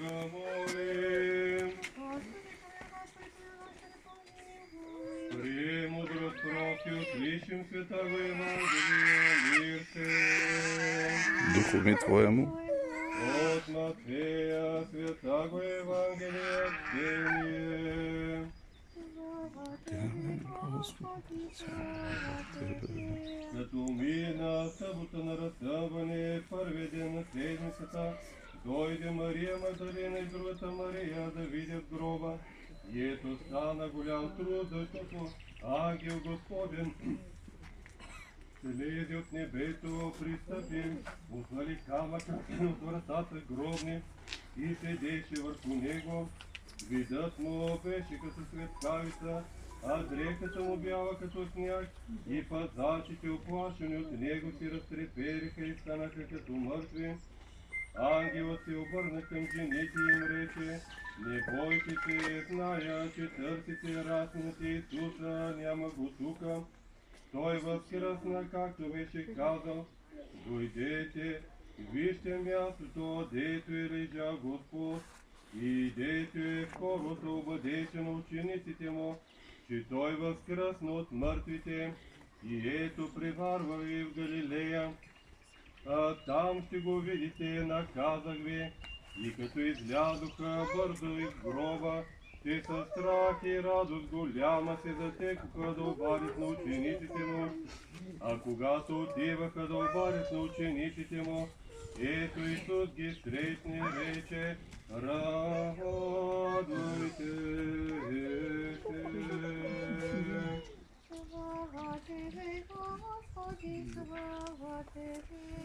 Бога молим. Премудрост прорки, услышим святого Евангелия, мир всем. Духові Твоєму. От Матфея, святого Евангелия, чтение. Зато мина събота на разсъване, първия ден на седмицата, дойде Мария Магдалина и другата Мария да видят гроба. И ето стана голям труд, защото ангел Господен слезе от небето, пристъпи, отвали камъка от вратата гробни и седеше върху него. Видът му беше като светкавица, а дрехата му бяла като сняг, и пазачите, оплашени от него, си разтрепериха и станаха като мъртви. Ангелът се обърна към жените и им рече: не бойте се, зная, че търсите разпнати Исуса, няма го тука. Той възкръсна, както беше казал. Дойдете, вижте мястото, дето е лежа Господ, и дето е второто, бъдете на учениците му, че той възкръсна от мъртвите, и ето преварва ви в Галилея. Там ще го видите, наказах ви. И като излязоха бързо из гроба, те със страх и радост голяма се затекоха да обадят на учениците му. А когато отиваха да обадят на учениците му, ето Исус ги срещне, рече: радуйте се. Слава тебе, Господи, слава тебе.